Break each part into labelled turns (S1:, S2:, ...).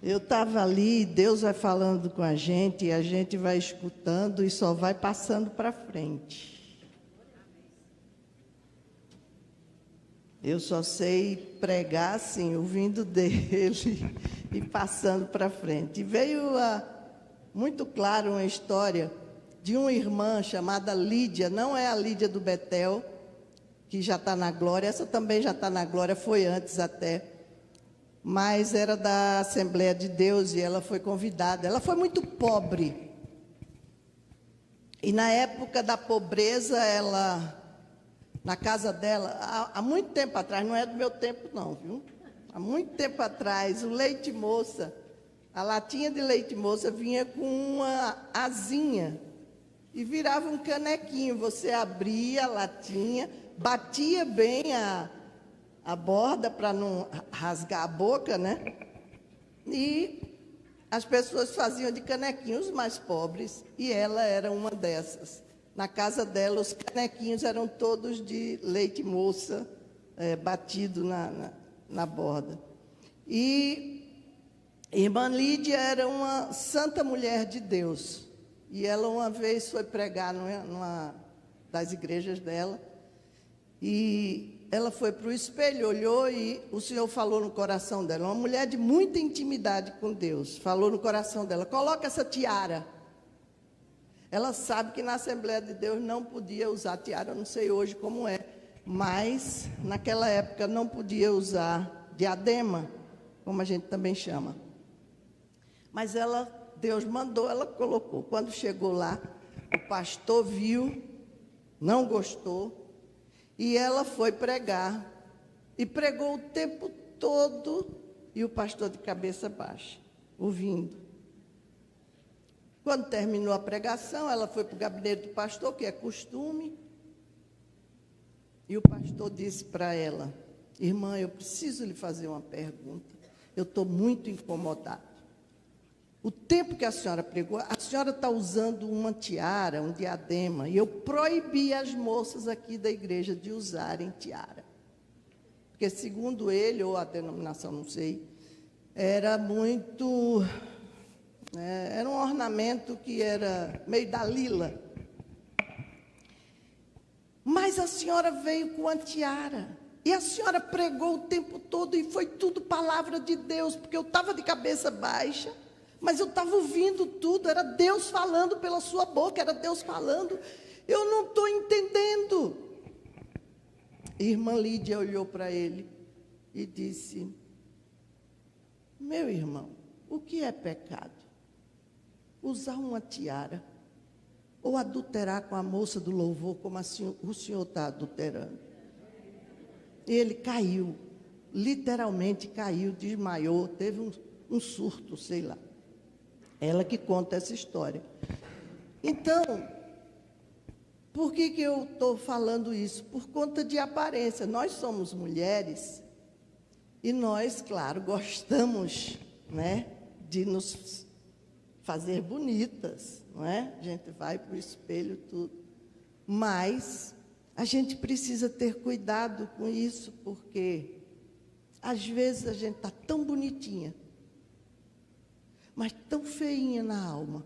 S1: Eu estava ali, Deus vai falando com a gente, e a gente vai escutando e só vai passando para frente. Eu só sei pregar assim, ouvindo dele e passando para frente. E veio muito claro uma história de uma irmã chamada Lídia, não é a Lídia do Betel, que já está na glória, essa também já está na glória, foi antes até, mas era da Assembleia de Deus e ela foi convidada. Ela foi muito pobre, e na época da pobreza, na casa dela, há muito tempo atrás, não é do meu tempo não, viu? Há muito tempo atrás, o leite moça, a latinha de leite moça vinha com uma asinha e virava um canequinho. Você abria a latinha, batia bem a borda para não rasgar a boca, né? E as pessoas faziam de canequinhos, os mais pobres, e ela era uma dessas. Na casa dela, os canequinhos eram todos de leite moça, batido na borda. E irmã Lídia era uma santa mulher de Deus. E ela uma vez foi pregar numa das igrejas dela. E ela foi para o espelho, olhou e o Senhor falou no coração dela. Uma mulher de muita intimidade com Deus. Falou no coração dela, coloca essa tiara. Ela sabe que na Assembleia de Deus não podia usar tiara, eu não sei hoje como é, mas naquela época não podia usar diadema, como a gente também chama. Mas Deus mandou, ela colocou. Quando chegou lá, o pastor viu, não gostou, e ela foi pregar, e pregou o tempo todo, e o pastor de cabeça baixa, ouvindo. Quando terminou a pregação, ela foi para o gabinete do pastor, que é costume, e o pastor disse para ela, irmã, eu preciso lhe fazer uma pergunta, eu estou muito incomodado. O tempo que a senhora pregou, a senhora está usando uma tiara, um diadema, e eu proibi as moças aqui da igreja de usarem tiara. Porque segundo ele, ou a denominação, não sei, era muito... era um ornamento que era meio Dalila. Mas a senhora veio com a tiara. E a senhora pregou o tempo todo e foi tudo palavra de Deus, porque eu estava de cabeça baixa, mas eu estava ouvindo tudo, era Deus falando pela sua boca, era Deus falando. Eu não estou entendendo. Irmã Lídia olhou para ele e disse, meu irmão, o que é pecado? Usar uma tiara ou adulterar com a moça do louvor, como o senhor está adulterando. Ele caiu, literalmente caiu, desmaiou, teve um surto, sei lá. Ela que conta essa história. Então, por que eu estou falando isso? Por conta de aparência. Nós somos mulheres e nós, claro, gostamos, né, de nos fazer bonitas, não é? A gente vai para o espelho, tudo. Mas a gente precisa ter cuidado com isso, porque às vezes a gente está tão bonitinha, mas tão feinha na alma.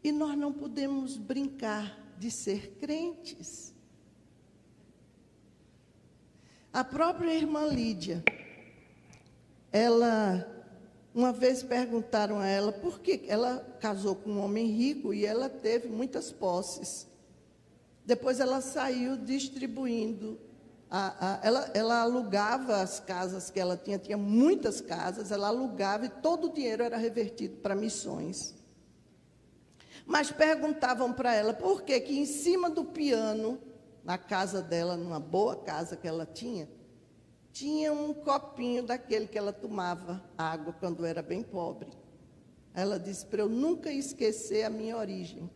S1: E nós não podemos brincar de ser crentes. A própria irmã Lídia, uma vez perguntaram a ela por que ela casou com um homem rico e ela teve muitas posses. Depois ela saiu distribuindo, ela alugava as casas que ela tinha muitas casas, ela alugava e todo o dinheiro era revertido para missões. Mas perguntavam para ela por que em cima do piano, na casa dela, numa boa casa que ela tinha um copinho daquele que ela tomava água quando era bem pobre. Ela disse, para eu nunca esquecer a minha origem.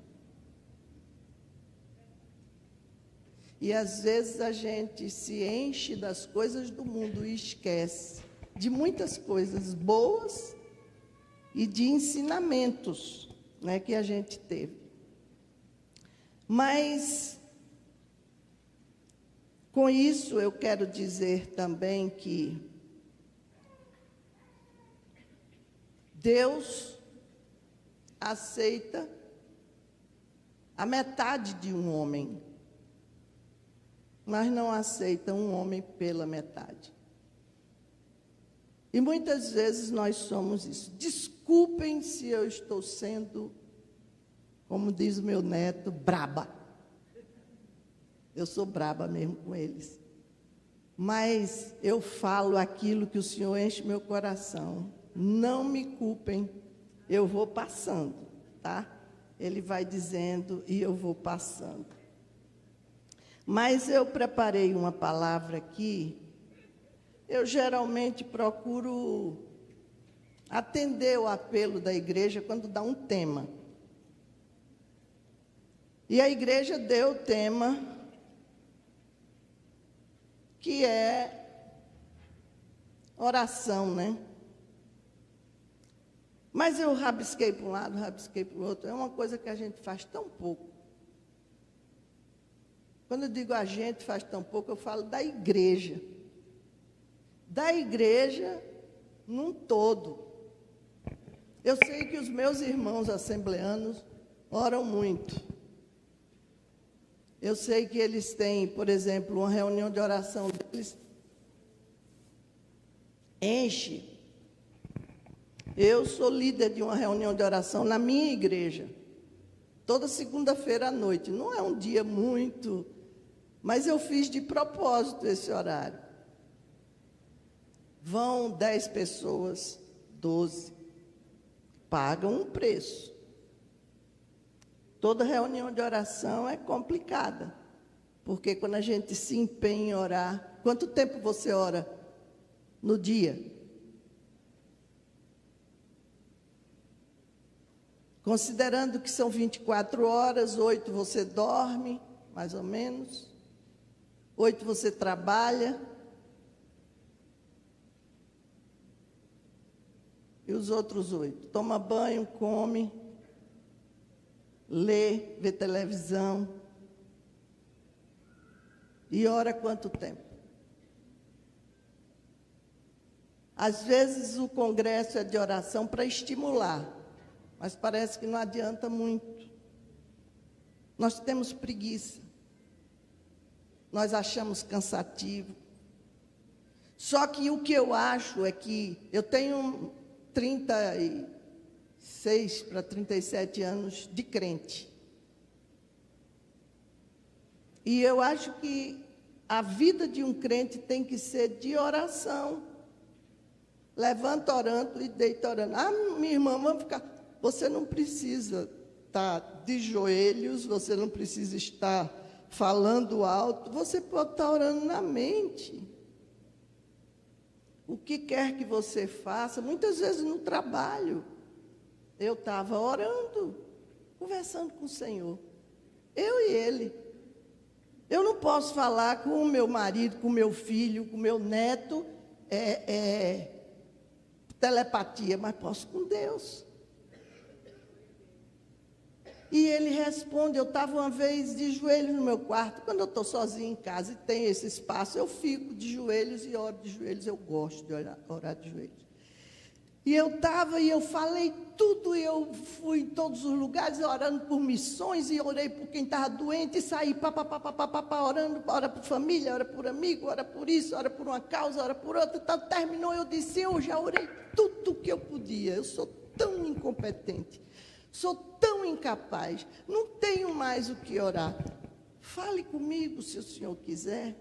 S1: E às vezes a gente se enche das coisas do mundo e esquece de muitas coisas boas e de ensinamentos, né, que a gente teve. Mas Com isso, eu quero dizer também que Deus aceita a metade de um homem, mas não aceita um homem pela metade. E muitas vezes nós somos isso. Desculpem se eu estou sendo, como diz o meu neto, braba. Eu sou braba mesmo com eles. Mas eu falo aquilo que o Senhor enche meu coração. Não me culpem, eu vou passando, tá? Ele vai dizendo e eu vou passando. Mas eu preparei uma palavra aqui. Eu geralmente procuro atender o apelo da igreja quando dá um tema. E a igreja deu o tema, que é oração, né? Mas eu rabisquei para um lado, rabisquei para o outro. É uma coisa que a gente faz tão pouco. Quando eu digo a gente faz tão pouco, eu falo da igreja. Da igreja num todo. Eu sei que os meus irmãos assembleanos oram muito. Eu sei que eles têm, por exemplo, uma reunião de oração deles. Enche. Eu sou líder de uma reunião de oração na minha igreja. Toda segunda-feira à noite. Não é um dia muito, mas eu fiz de propósito esse horário. Vão 10 pessoas, 12. Pagam um preço. Toda reunião de oração é complicada. Porque quando a gente se empenha em orar... Quanto tempo você ora no dia? Considerando que são 24 horas, 8 você dorme, mais ou menos. 8 você trabalha. E os outros 8? Toma banho, come, lê, vê televisão. E ora quanto tempo? Às vezes o congresso é de oração para estimular, mas parece que não adianta muito. Nós temos preguiça. Nós achamos cansativo. Só que o que eu acho é que eu tenho 36 para 37 anos de crente. E eu acho que a vida de um crente tem que ser de oração. Levanta orando e deita orando. Ah, minha irmã, vamos ficar... Você não precisa estar de joelhos, você não precisa estar falando alto, você pode estar orando na mente. O que quer que você faça, muitas vezes no trabalho, eu estava orando, conversando com o Senhor, eu e ele. Eu não posso falar com o meu marido, com o meu filho, com o meu neto, telepatia, mas posso com Deus. E ele responde. Eu estava uma vez de joelhos no meu quarto. Quando eu estou sozinha em casa e tem esse espaço, eu fico de joelhos e oro de joelhos. Eu gosto de orar de joelhos. E eu estava e eu falei tudo. E eu fui em todos os lugares orando por missões. E orei por quem estava doente. E saí orando. Ora por família, ora por amigo, ora por isso, ora por uma causa, ora por outra. Então, terminou, eu disse, eu já orei tudo o que eu podia. Eu sou tão incompetente. Sou tão incapaz, não tenho mais o que orar. Fale comigo se o senhor quiser.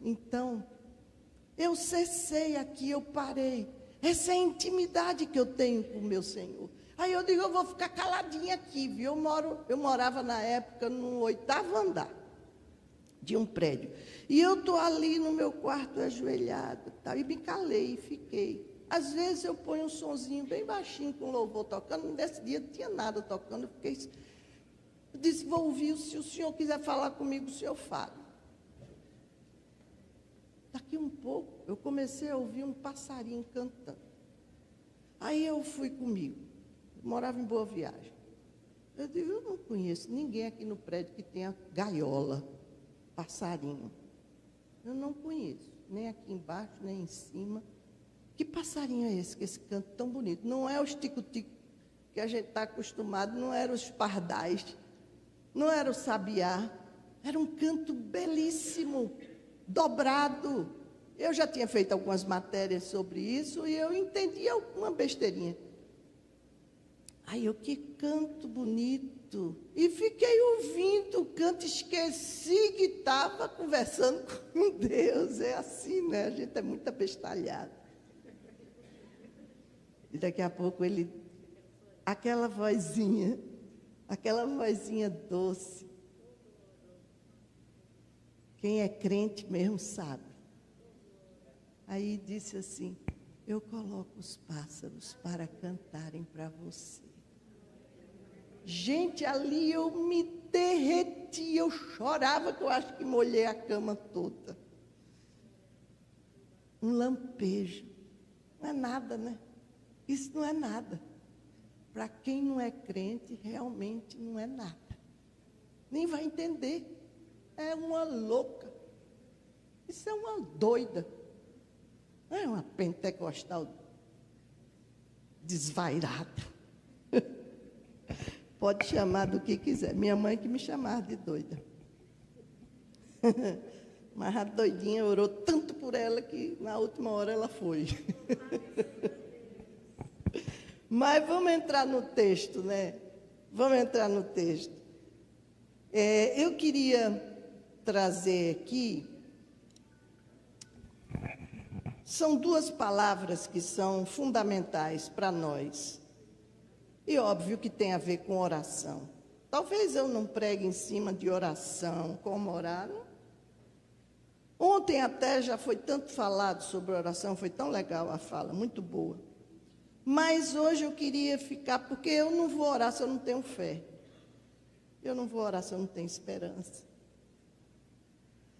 S1: Então, eu cessei aqui, eu parei. Essa é a intimidade que eu tenho com o meu Senhor. Aí eu digo, eu vou ficar caladinha aqui, viu? Eu morava na época no 8º andar de um prédio. E eu estou ali no meu quarto ajoelhada, tá? E me calei e fiquei. Às vezes eu ponho um sonzinho bem baixinho com louvor tocando. Nesse dia não tinha nada tocando. Eu disse, vou ouvir. Se o senhor quiser falar comigo, o senhor fala. Daqui um pouco, eu comecei a ouvir um passarinho cantando. Aí eu fui comigo. Eu morava em Boa Viagem. Eu digo, eu não conheço ninguém aqui no prédio que tenha gaiola, passarinho. Eu não conheço, nem aqui embaixo, nem em cima. Que passarinho é esse, que esse canto tão bonito? Não é os tico-tico que a gente está acostumado, não eram os pardais, não era o sabiá, era um canto belíssimo, dobrado. Eu já tinha feito algumas matérias sobre isso e eu entendi alguma besteirinha. Aí eu, que canto bonito. E fiquei ouvindo o canto, esqueci que estava conversando com Deus. É assim, né? A gente é muito abestalhado. E daqui a pouco ele, aquela vozinha doce. Quem é crente mesmo sabe. Aí disse assim, eu coloco os pássaros para cantarem para você. Gente, ali eu me derreti, eu chorava, que eu acho que molhei a cama toda. Um lampejo. Não é nada, né? Isso não é nada. Para quem não é crente, realmente não é nada. Nem vai entender. É uma louca. Isso é uma doida. Não é uma pentecostal desvairada. Pode chamar do que quiser. Minha mãe que me chamava de doida. Mas a doidinha orou tanto por ela que na última hora ela foi. Mas vamos entrar no texto, né? Vamos entrar no texto. Eu queria trazer aqui, são duas palavras que são fundamentais para nós. E óbvio que tem a ver com oração. Talvez eu não pregue em cima de oração, como orar. Ontem até já foi tanto falado sobre oração, foi tão legal a fala, muito boa. Mas hoje eu queria ficar, porque eu não vou orar se eu não tenho fé. Eu não vou orar se eu não tenho esperança.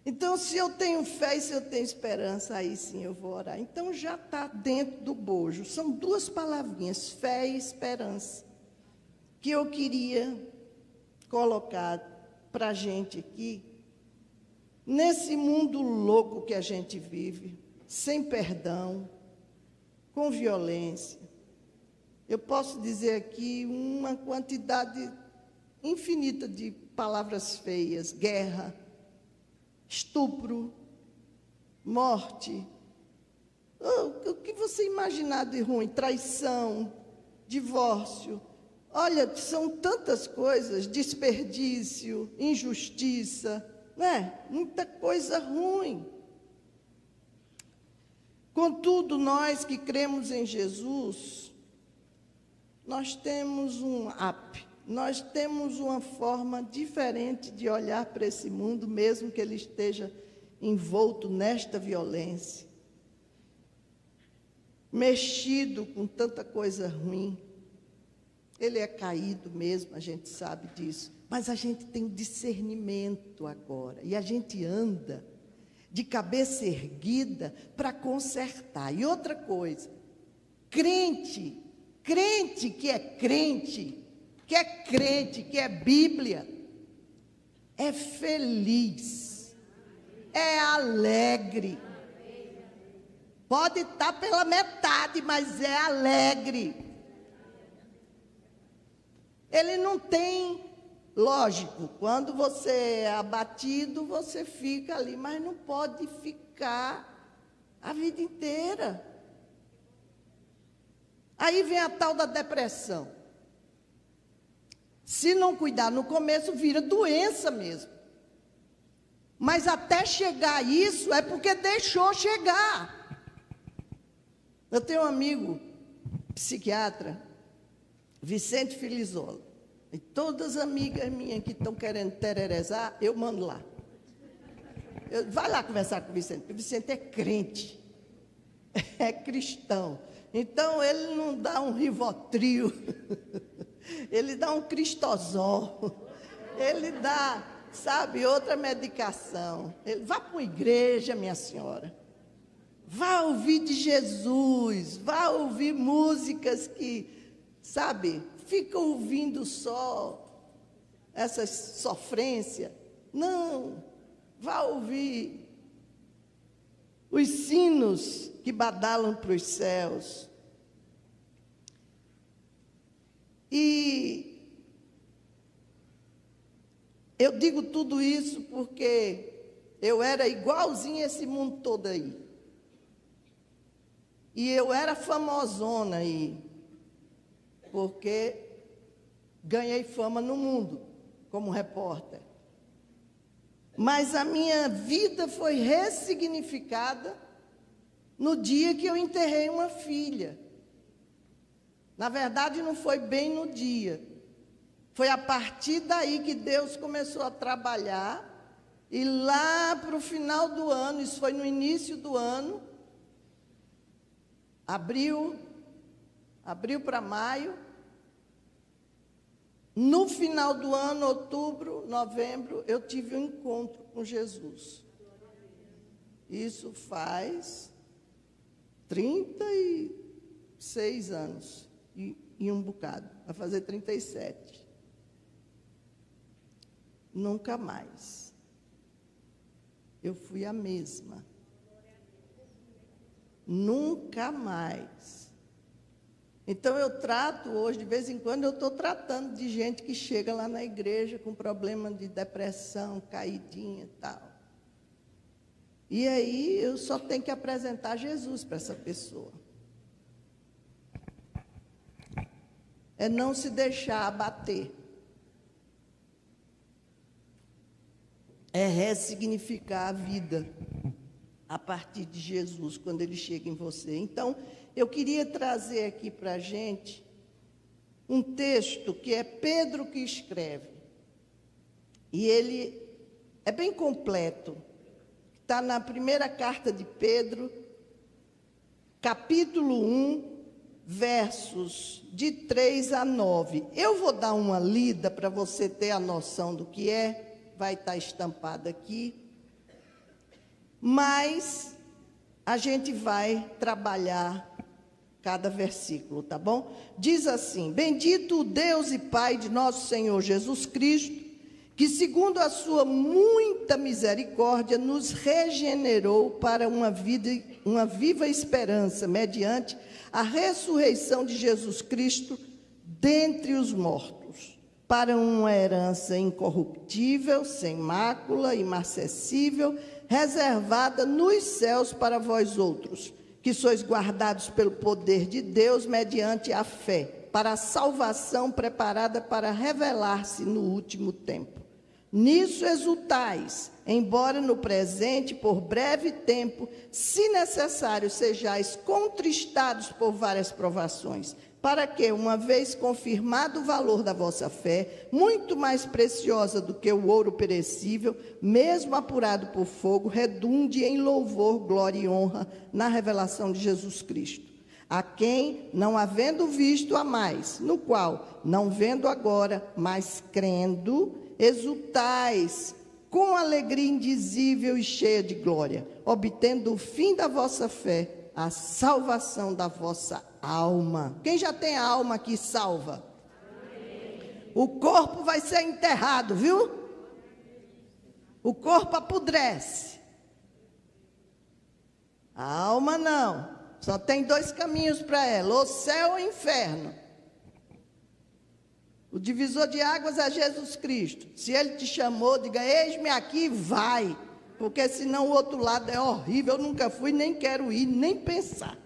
S1: Então, se eu tenho fé e se eu tenho esperança, aí sim eu vou orar. Então, já está dentro do bojo. São duas palavrinhas, fé e esperança, que eu queria colocar para a gente aqui, nesse mundo louco que a gente vive, sem perdão, com violência. Eu posso dizer aqui uma quantidade infinita de palavras feias, guerra, estupro, morte, o que você imaginar de ruim, traição, divórcio. Olha, são tantas coisas, desperdício, injustiça, né? Muita coisa ruim. Contudo, nós que cremos em Jesus, nós temos nós temos uma forma diferente de olhar para esse mundo, mesmo que ele esteja envolto nesta violência, mexido com tanta coisa ruim. Ele é caído mesmo, a gente sabe disso, mas a gente tem discernimento agora, e a gente anda de cabeça erguida para consertar. E outra coisa, crente que é crente, que é Bíblia, é feliz, é alegre. Pode estar pela metade, mas é alegre. Ele não tem, lógico, quando você é abatido, você fica ali, mas não pode ficar a vida inteira. Aí vem a tal da depressão. Se não cuidar no começo, vira doença mesmo. Mas até chegar a isso, é porque deixou chegar. Eu tenho um amigo, psiquiatra, Vicente Filizola. E todas as amigas minhas que estão querendo tererezar, eu mando lá. Vai lá conversar com o Vicente, porque o Vicente é crente, é cristão. Então, ele não dá um Rivotril, ele dá um Cristosol, ele dá, sabe, outra medicação. Ele, vá para uma igreja, minha senhora. Vá ouvir de Jesus, vá ouvir músicas que, sabe, fica ouvindo só essa sofrência. Não, vá ouvir os sinos que badalam para os céus. E eu digo tudo isso porque eu era igualzinho a esse mundo todo aí. E eu era famosona aí, porque ganhei fama no mundo como repórter. Mas a minha vida foi ressignificada no dia que eu enterrei uma filha. Na verdade, não foi bem no dia. Foi a partir daí que Deus começou a trabalhar. E lá para o final do ano, isso foi no início do ano, abril para maio. No final do ano, outubro, novembro, eu tive um encontro com Jesus. Isso faz 36 anos e um bocado. Vai fazer 37. Nunca mais. Eu fui a mesma. Nunca mais. Então, eu trato hoje, de vez em quando, eu estou tratando de gente que chega lá na igreja com problema de depressão, caidinha e tal. E aí, eu só tenho que apresentar Jesus para essa pessoa. É não se deixar abater. É ressignificar a vida a partir de Jesus, quando Ele chega em você. Então, eu queria trazer aqui para a gente um texto que é Pedro que escreve. E ele é bem completo. Está na primeira carta de Pedro, capítulo 1, versos de 3 a 9. Eu vou dar uma lida para você ter a noção do que é. Vai estar estampado aqui. Mas a gente vai trabalhar cada versículo, tá bom? Diz assim: bendito o Deus e Pai de nosso Senhor Jesus Cristo, que segundo a sua muita misericórdia nos regenerou para uma viva esperança, mediante a ressurreição de Jesus Cristo dentre os mortos, para uma herança incorruptível, sem mácula, imarcessível, reservada nos céus para vós outros, que sois guardados pelo poder de Deus mediante a fé, para a salvação preparada para revelar-se no último tempo. Nisso exultais, embora no presente, por breve tempo, se necessário, sejais contristados por várias provações, para que, uma vez confirmado o valor da vossa fé, muito mais preciosa do que o ouro perecível, mesmo apurado por fogo, redunde em louvor, glória e honra na revelação de Jesus Cristo, a quem, não havendo visto a mais, no qual, não vendo agora, mas crendo, exultais com alegria indizível e cheia de glória, obtendo o fim da vossa fé, a salvação da vossa alma. Quem já tem a alma aqui salva? Amém. O corpo vai ser enterrado, viu? O corpo apodrece. A alma não. Só tem 2 caminhos para ela: o céu ou o inferno. O divisor de águas é Jesus Cristo. Se Ele te chamou, diga: eis-me aqui, vai. Porque senão o outro lado é horrível, eu nunca fui, nem quero ir, nem pensar.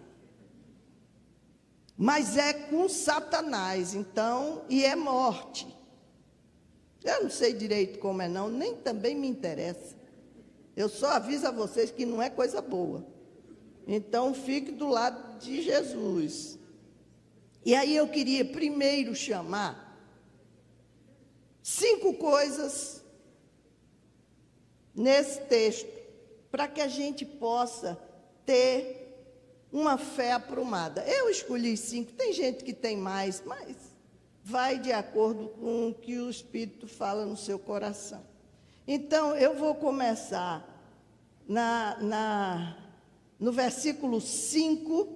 S1: Mas é com Satanás, então, e é morte. Eu não sei direito como é não, nem também me interessa. Eu só aviso a vocês que não é coisa boa. Então, fique do lado de Jesus. E aí eu queria primeiro chamar 5 coisas nesse texto, para que a gente possa ter uma fé aprumada. Eu escolhi 5, tem gente que tem mais, mas vai de acordo com o que o Espírito fala no seu coração. Então, eu vou começar no versículo 5,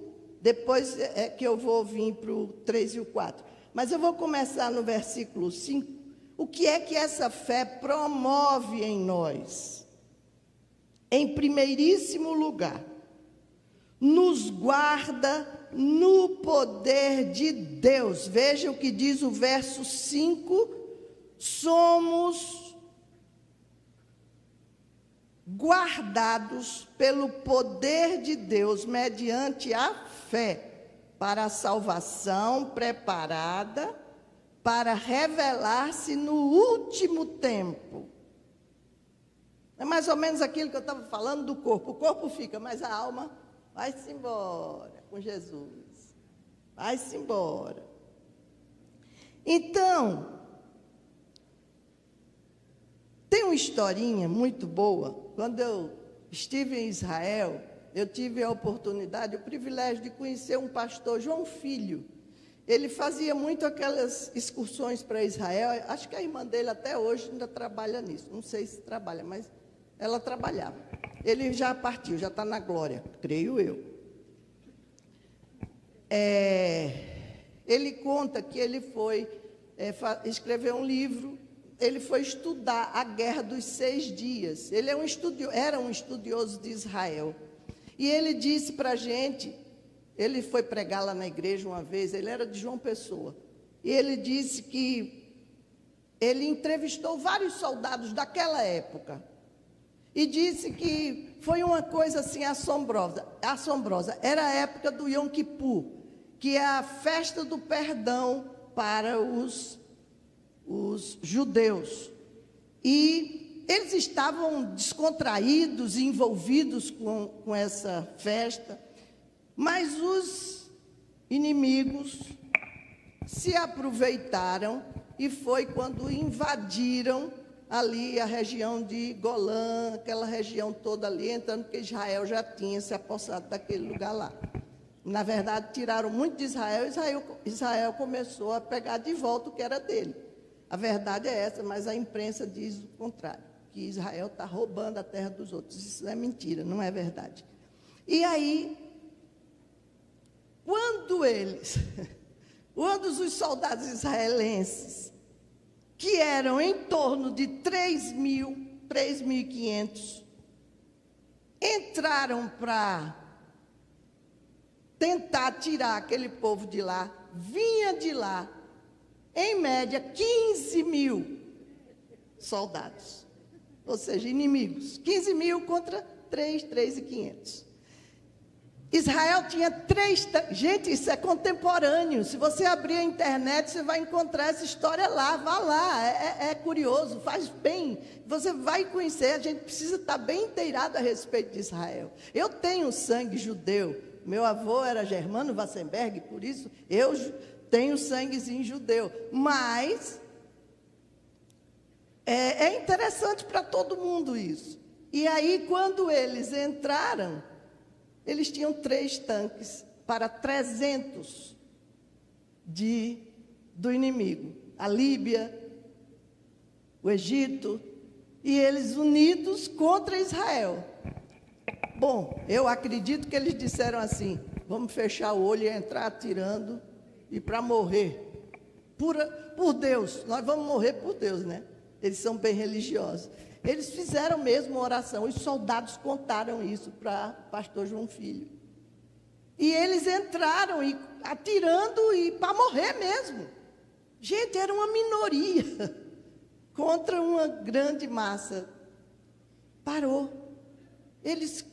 S1: depois é que eu vou vir para o 3 e o 4. Mas eu vou começar no versículo 5. O que é que essa fé promove em nós? Em primeiríssimo lugar, nos guarda no poder de Deus. Veja o que diz o verso 5: somos guardados pelo poder de Deus mediante a fé para a salvação preparada para revelar-se no último tempo. É mais ou menos aquilo que eu estava falando do corpo. O corpo fica, mas a alma vai-se embora com Jesus. Vai-se embora. Então, tem uma historinha muito boa. Quando eu estive em Israel, eu tive a oportunidade, o privilégio de conhecer um pastor, João Filho. Ele fazia muito aquelas excursões para Israel. Acho que a irmã dele até hoje ainda trabalha nisso. Não sei se trabalha, mas ela trabalhava. Ele já partiu, já está na glória, creio eu. Ele conta que ele foi escrever um livro. Ele foi estudar a Guerra dos 6 Dias. Ele era um estudioso de Israel. E ele disse para a gente, ele foi pregar lá na igreja uma vez, ele era de João Pessoa. E ele disse que ele entrevistou vários soldados daquela época. E disse que foi uma coisa assim assombrosa. Era a época do Yom Kippur, que é a festa do perdão para os judeus. E eles estavam descontraídos e envolvidos com essa festa, mas os inimigos se aproveitaram e foi quando invadiram ali a região de Golã, aquela região toda ali, entrando porque Israel já tinha se apossado daquele lugar lá. Na verdade, tiraram muito de Israel, Israel começou a pegar de volta o que era dele. A verdade é essa, mas a imprensa diz o contrário, que Israel está roubando a terra dos outros. Isso é mentira, não é verdade. E aí, quando os soldados israelenses, que eram em torno de 3.500, entraram para tentar tirar aquele povo de lá, vinha de lá, em média, 15.000 soldados, ou seja, inimigos. 15.000 contra 3.500. Israel tinha 3... Gente, isso é contemporâneo. Se você abrir a internet, você vai encontrar essa história lá. Vá lá, é curioso, faz bem. Você vai conhecer, a gente precisa estar bem inteirado a respeito de Israel. Eu tenho sangue judeu. Meu avô era Germano Wassenberg, por isso eu tenho sanguezinho judeu. Mas é interessante para todo mundo isso. E aí, quando eles entraram, eles tinham 3 tanques para 300 do inimigo. A Líbia, o Egito, e eles unidos contra Israel. Bom, eu acredito que eles disseram assim: vamos fechar o olho e entrar atirando, e para morrer. Por Deus, nós vamos morrer por Deus, né? Eles são bem religiosos. Eles fizeram mesmo uma oração, os soldados contaram isso para o pastor João Filho. E eles entraram atirando e para morrer mesmo. Gente, era uma minoria contra uma grande massa. Parou. Eles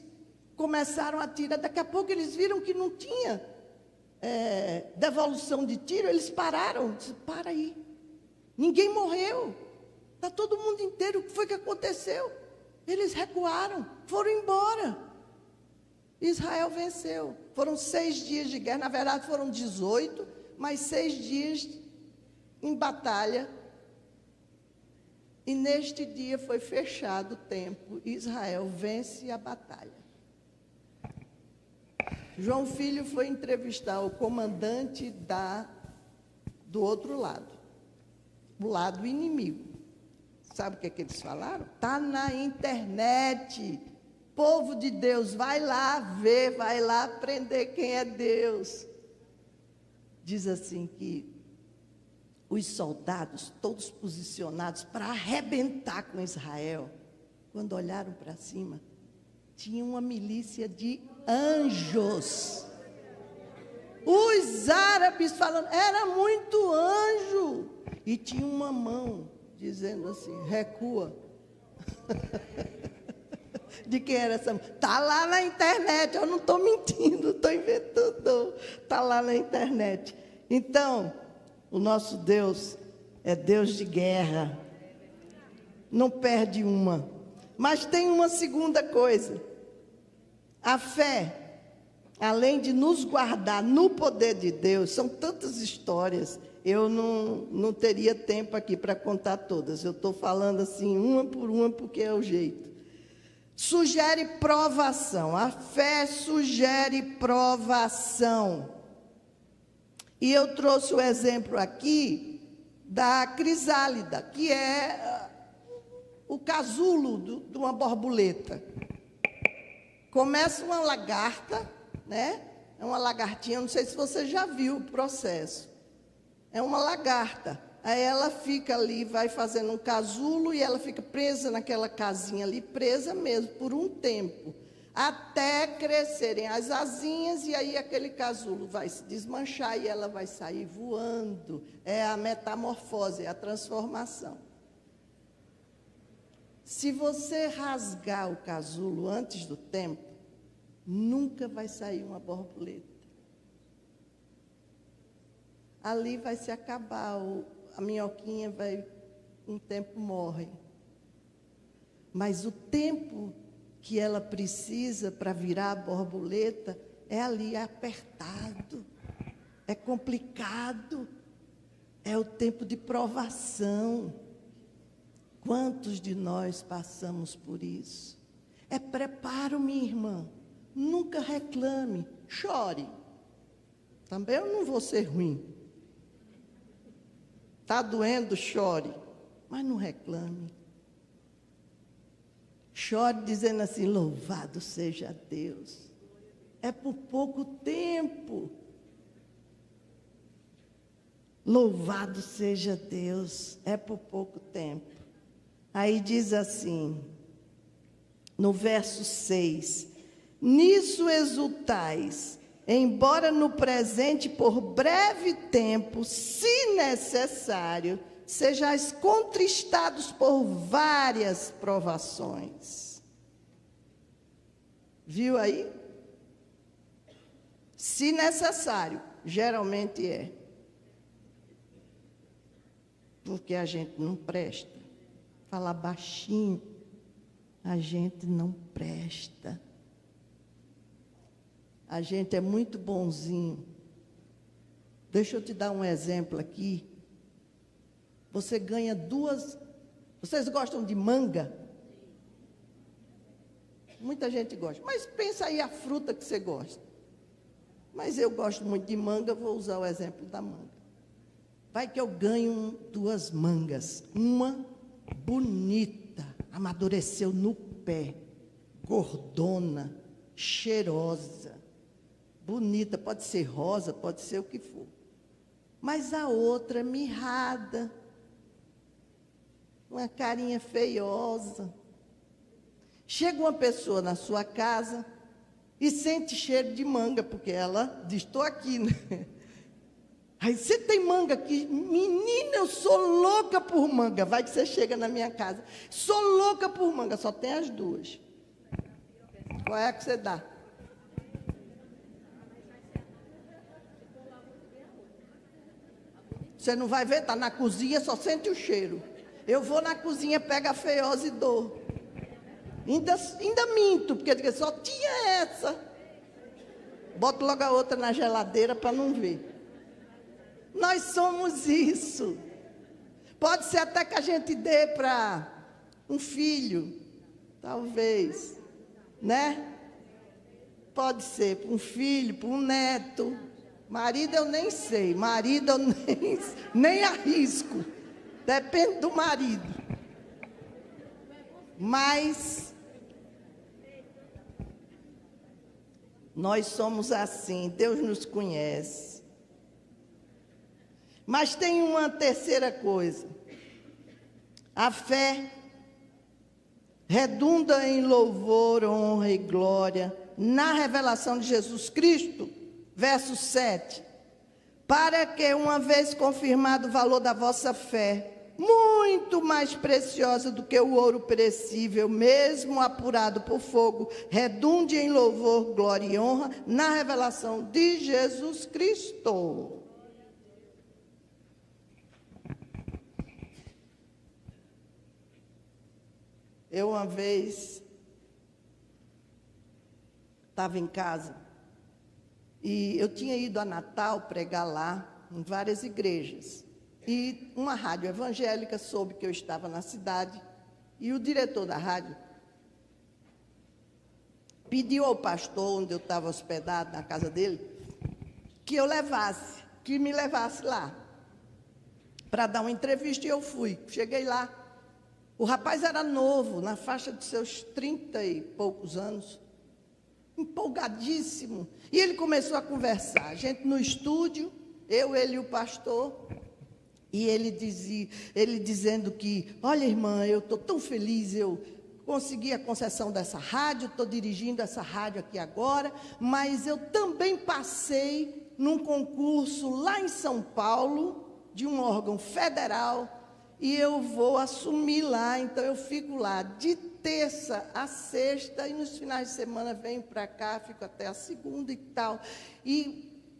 S1: começaram a atirar, daqui a pouco eles viram que não tinha devolução de tiro, eles pararam. Disse, para aí, ninguém morreu. Está todo mundo inteiro, o que foi que aconteceu? Eles recuaram, foram embora. Israel venceu. Foram 6 dias de guerra, na verdade foram 18, mas 6 dias em batalha. E neste dia foi fechado o tempo, Israel vence a batalha. João Filho foi entrevistar o comandante do outro lado, o lado inimigo. Sabe o que eles falaram? Está na internet. Povo de Deus, vai lá ver, vai lá aprender quem é Deus. Diz assim que os soldados, todos posicionados para arrebentar com Israel, quando olharam para cima, tinha uma milícia de anjos. Os árabes falando, era muito anjo. E tinha uma mão dizendo assim, recua. De quem era essa mão? Está lá na internet, eu não estou mentindo, estou inventando. Está lá na internet. Então, o nosso Deus é Deus de guerra. Não perde uma. Mas tem uma segunda coisa. A fé, além de nos guardar no poder de Deus, são tantas histórias, eu não teria tempo aqui para contar todas. Eu estou falando assim, uma por uma, porque é o jeito. Sugere provação. A fé sugere provação. E eu trouxe o exemplo aqui da crisálida, que é o casulo de uma borboleta. Começa uma lagarta, né? É uma lagartinha, não sei se você já viu o processo. É uma lagarta. Aí ela fica ali, vai fazendo um casulo e ela fica presa naquela casinha ali, presa mesmo, por um tempo. Até crescerem as asinhas e aí aquele casulo vai se desmanchar e ela vai sair voando. É a metamorfose, é a transformação. Se você rasgar o casulo antes do tempo, nunca vai sair uma borboleta. Ali vai se acabar, a minhoquinha vai, um tempo morre. Mas o tempo que ela precisa para virar a borboleta é ali, é apertado, é complicado, é o tempo de provação. Quantos de nós passamos por isso? É preparo, minha irmã. Nunca reclame, chore. Também eu não vou ser ruim. Está doendo, chore. Mas não reclame. Chore dizendo assim, louvado seja Deus. É por pouco tempo. Louvado seja Deus. É por pouco tempo. Aí diz assim, no verso 6, nisso exultais, embora no presente por breve tempo, se necessário, sejais contristados por várias provações. Viu aí? Se necessário, geralmente é. Porque a gente não presta. Falar baixinho, a gente não presta. A gente é muito bonzinho. Deixa eu te dar um exemplo aqui. Você ganha 2... Vocês gostam de manga? Muita gente gosta. Mas pensa aí a fruta que você gosta. Mas eu gosto muito de manga, vou usar o exemplo da manga. Vai que eu ganho 2 mangas. Uma bonita, amadureceu no pé, gordona, cheirosa, bonita, pode ser rosa, pode ser o que for. Mas a outra mirrada, uma carinha feiosa. Chega uma pessoa na sua casa e sente cheiro de manga, porque ela diz, estou aqui, né? Aí, você tem manga aqui? Menina, eu sou louca por manga. Vai que você chega na minha casa. Sou louca por manga, só tem as 2. Qual é a que você dá? Você não vai ver, está na cozinha, só sente o cheiro. Eu vou na cozinha, pego a feiosa e dou. Ainda minto, porque só tinha essa. Boto logo a outra na geladeira para não ver. Nós somos isso. Pode ser até que a gente dê para um filho, talvez, né? Pode ser para um filho, para um neto. Marido eu nem sei, marido eu nem arrisco. Depende do marido. Mas nós somos assim, Deus nos conhece. Mas tem uma terceira coisa. A fé redunda em louvor, honra e glória na revelação de Jesus Cristo, verso 7, para que, uma vez confirmado o valor da vossa fé, muito mais preciosa do que o ouro perecível, mesmo apurado por fogo, redunde em louvor, glória e honra na revelação de Jesus Cristo. Eu uma vez estava em casa e eu tinha ido a Natal pregar lá em várias igrejas. E uma rádio evangélica soube que eu estava na cidade e o diretor da rádio pediu ao pastor, onde eu estava hospedado, na casa dele, que me levasse lá para dar uma entrevista, e eu fui. Cheguei lá, o rapaz era novo, na faixa de seus 30 e poucos anos, empolgadíssimo, e ele começou a conversar, a gente no estúdio, ele e o pastor. E ele dizendo que, olha, irmã, eu estou tão feliz, eu consegui a concessão dessa rádio, estou dirigindo essa rádio aqui agora, mas eu também passei num concurso lá em São Paulo, de um órgão federal, e eu vou assumir lá, então eu fico lá de terça a sexta, e nos finais de semana venho para cá, fico até a segunda e tal,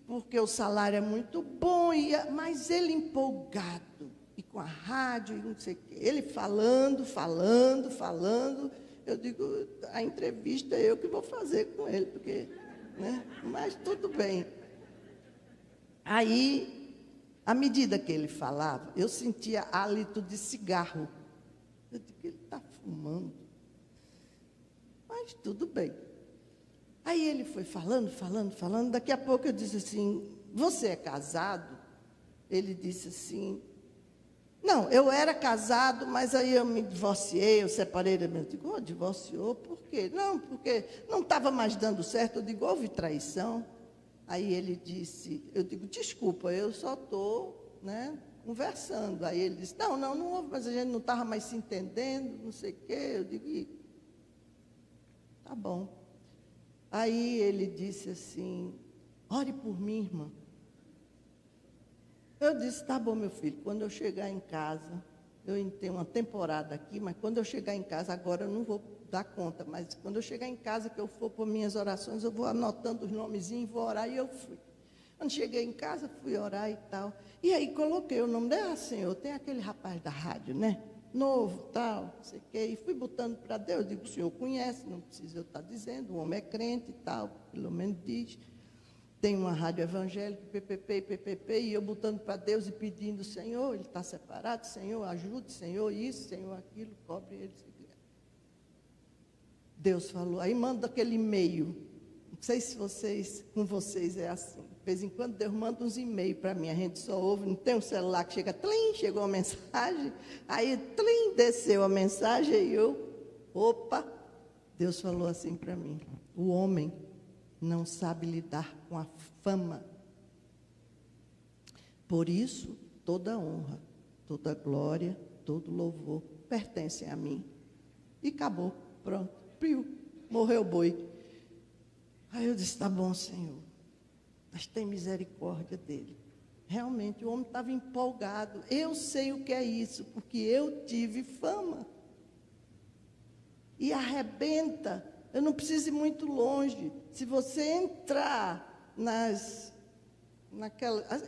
S1: porque o salário é muito bom, mas ele empolgado, e com a rádio, e não sei o quê. Ele falando, eu digo, a entrevista é eu que vou fazer com ele, porque, né? Mas tudo bem. Aí, à medida que ele falava, eu sentia hálito de cigarro. Eu digo, ele está fumando. Mas tudo bem. Aí ele foi falando, daqui a pouco eu disse assim, você é casado? Ele disse assim, não, eu era casado, mas aí eu me divorciei, eu separei. Eu digo, divorciou, por quê? Não, porque não estava mais dando certo. Eu digo, houve traição. Aí ele disse, eu digo, desculpa, eu só estou, conversando. Aí ele disse, não houve, mas a gente não estava mais se entendendo, não sei o quê. Eu digo, tá bom. Aí ele disse assim, ore por mim, irmã. Eu disse, tá bom, meu filho, quando eu chegar em casa, eu tenho uma temporada aqui, mas quando eu chegar em casa, agora eu não vou dar conta, mas quando eu chegar em casa, que eu for por minhas orações, eu vou anotando os nomezinhos, vou orar, e eu fui. Quando cheguei em casa, fui orar e tal. E aí coloquei o nome dele, Senhor, tem aquele rapaz da rádio, novo, tal, não sei o quê, e fui botando para Deus, digo, o senhor conhece, não precisa eu estar dizendo, o homem é crente e tal, pelo menos diz, tem uma rádio evangélica, PPP, e eu botando para Deus e pedindo, Senhor, ele está separado, Senhor, ajude, Senhor, isso, Senhor, aquilo, cobre ele. Deus falou, aí manda aquele e-mail, não sei se com vocês é assim, de vez em quando Deus manda uns e-mails para mim, a gente só ouve, não tem um celular que chega, tlim, chegou a mensagem, aí tlim, desceu a mensagem, e opa, Deus falou assim para mim, o homem não sabe lidar com a fama, por isso toda honra, toda glória, todo louvor pertencem a mim, e acabou, pronto, morreu o boi. Aí eu disse, tá bom, Senhor, mas tem misericórdia dele. Realmente, o homem estava empolgado. Eu sei o que é isso, porque eu tive fama. E arrebenta. Eu não preciso ir muito longe. Se você entrar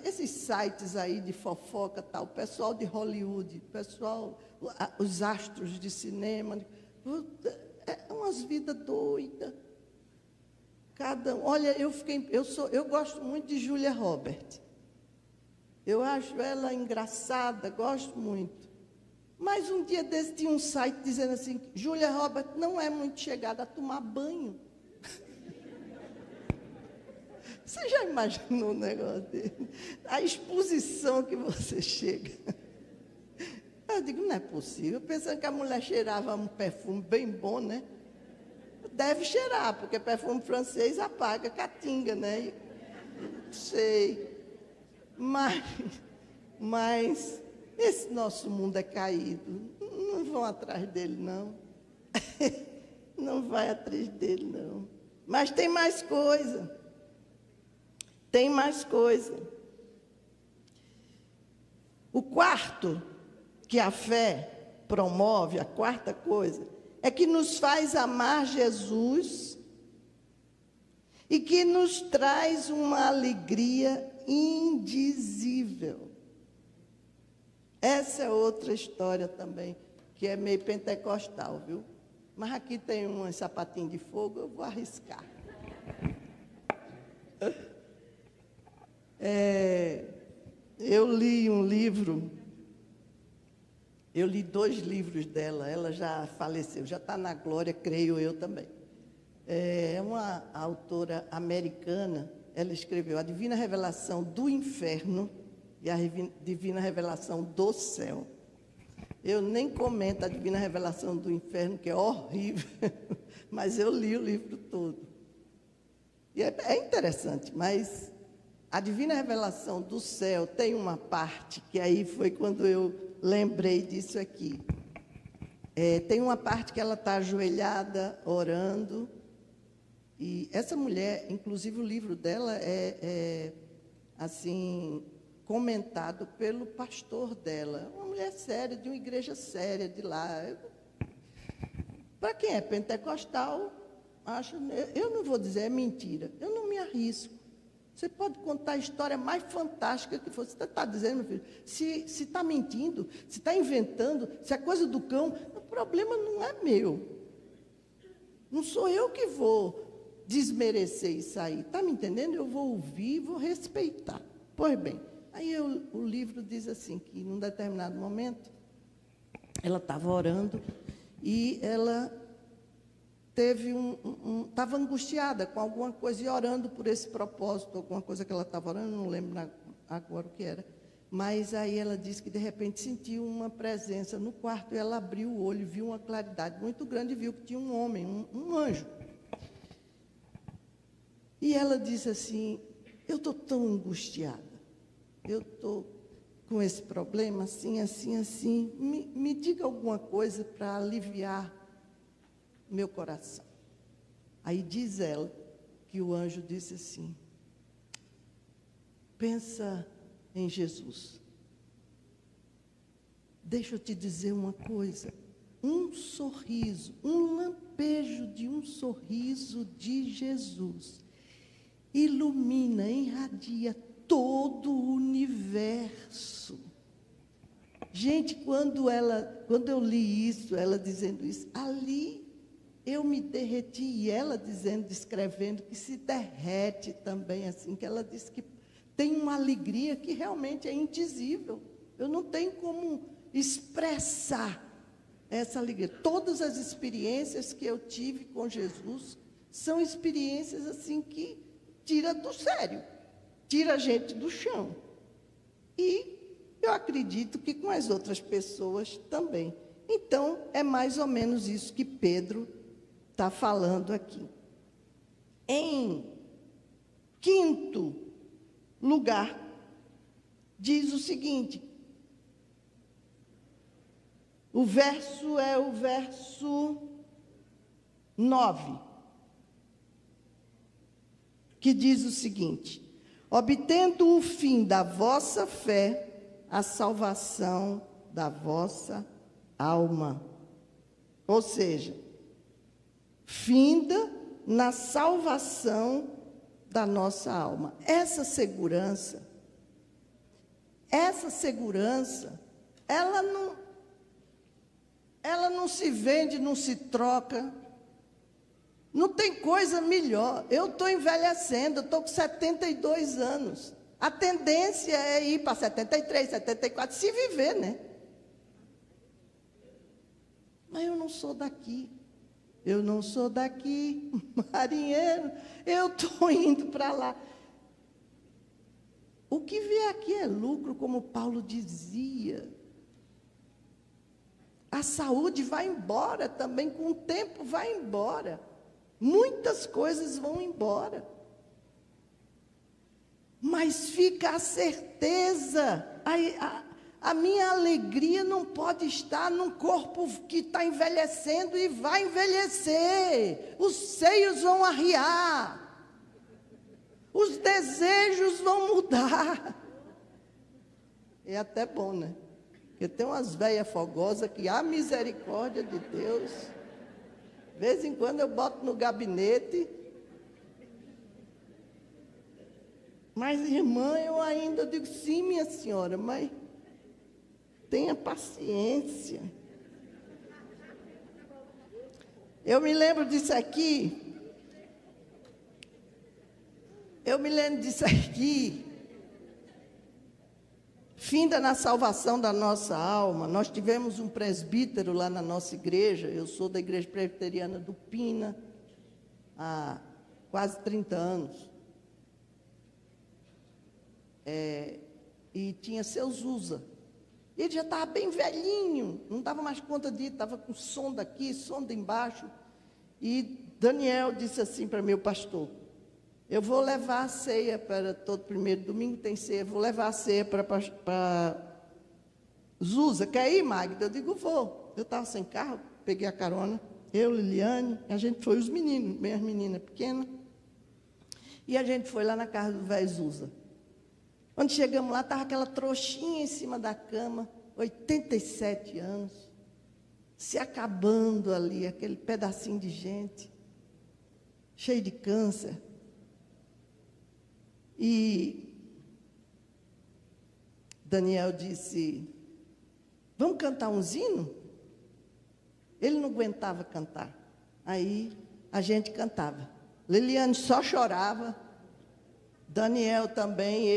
S1: esses sites aí de fofoca, tal, o pessoal de Hollywood, os astros de cinema, é umas vidas doidas. Olha, eu gosto muito de Julia Roberts. Eu acho ela engraçada, gosto muito. Mas um dia desse tinha um site dizendo assim, Julia Roberts não é muito chegada a tomar banho. Você já imaginou um negócio dele? A exposição que você chega. Eu digo, não é possível. Pensando que a mulher cheirava um perfume bem bom, Deve cheirar, porque perfume francês apaga, catinga, Sei. Mas esse nosso mundo é caído. Não vão atrás dele, não. Não vai atrás dele, não. Mas tem mais coisa. Tem mais coisa. O quarto que a fé promove, a quarta coisa, é que nos faz amar Jesus e que nos traz uma alegria indizível. Essa é outra história também, que é meio pentecostal, viu? Mas aqui tem um sapatinho de fogo, eu vou arriscar. Eu li um livro, eu li 2 livros dela, ela já faleceu, já está na glória, creio eu também. É uma autora americana, ela escreveu A Divina Revelação do Inferno e a Divina Revelação do Céu. Eu nem comento a Divina Revelação do Inferno, que é horrível, mas eu li o livro todo. E é interessante, mas a Divina Revelação do Céu tem uma parte, que aí foi quando eu lembrei disso aqui. Tem uma parte que ela está ajoelhada, orando, e essa mulher, inclusive o livro dela assim, comentado pelo pastor dela, uma mulher séria, de uma igreja séria de lá. Para quem é pentecostal, eu não vou dizer é mentira, eu não me arrisco. Você pode contar a história mais fantástica que for. Você está dizendo, meu filho, se está mentindo, se está inventando, se é coisa do cão, o problema não é meu. Não sou eu que vou desmerecer isso aí. Está me entendendo? Eu vou ouvir, vou respeitar. Pois bem, aí o livro diz assim, que num determinado momento, ela estava orando e ela teve estava angustiada com alguma coisa e orando por esse propósito, alguma coisa que ela estava orando, não lembro agora o que era. Mas aí ela disse que de repente sentiu uma presença no quarto e ela abriu o olho, viu uma claridade muito grande e viu que tinha um homem, um anjo. E ela disse assim, eu estou tão angustiada, eu estou com esse problema, assim, assim, assim, me diga alguma coisa para aliviar meu coração. Aí diz ela que o anjo disse assim, pensa em Jesus. Deixa eu te dizer uma coisa, um sorriso, um lampejo de um sorriso de Jesus ilumina, irradia todo o universo. Gente, quando eu li isso, ela dizendo isso, ali eu me derreti, e ela descrevendo que se derrete também, assim, que ela disse que tem uma alegria que realmente é indizível. Eu não tenho como expressar essa alegria. Todas as experiências que eu tive com Jesus são experiências assim que tira do sério, tira a gente do chão. E eu acredito que com as outras pessoas também. Então, é mais ou menos isso que Pedro está falando aqui. Em quinto lugar, diz o seguinte, o verso é o verso 9, que diz o seguinte, obtendo o fim da vossa fé, a salvação da vossa alma. Ou seja, finda na salvação da nossa alma. Essa segurança, ela não se vende, não se troca. Não tem coisa melhor. Eu estou envelhecendo, eu estou com 72 anos. A tendência é ir para 73, 74, se viver, né? Mas eu não sou daqui. Eu não sou daqui, marinheiro. Eu estou indo para lá. O que vier aqui é lucro, como Paulo dizia. A saúde vai embora também, com o tempo vai embora. Muitas coisas vão embora. Mas fica a certeza, A minha alegria não pode estar num corpo que está envelhecendo e vai envelhecer. Os seios vão arriar. Os desejos vão mudar. É até bom, né? Porque tem umas velhas fogosas que a misericórdia de Deus. De vez em quando eu boto no gabinete. Mas, irmã, eu ainda digo, sim, minha senhora, mas tenha paciência. Eu me lembro disso aqui. Finda na salvação da nossa alma. Nós tivemos um presbítero lá na nossa igreja. Eu sou da igreja presbiteriana do Pina há quase 30 anos. E tinha seu Zusa. Ele já estava bem velhinho, não dava mais conta disso, estava com som daqui, som de embaixo. E Daniel disse assim para meu pastor: eu vou levar a ceia para todo primeiro domingo, tem ceia, vou levar a ceia para Zusa. Quer ir, Magda? Eu digo, vou. Eu estava sem carro, peguei a carona, eu, Liliane, a gente foi, os meninos, minhas meninas pequenas, e a gente foi lá na casa do velho Zusa. Quando chegamos lá, estava aquela trouxinha em cima da cama, 87 anos, se acabando ali, aquele pedacinho de gente, cheio de câncer. E Daniel disse, vamos cantar um hino? Ele não aguentava cantar. Aí a gente cantava. Liliane só chorava. Daniel também,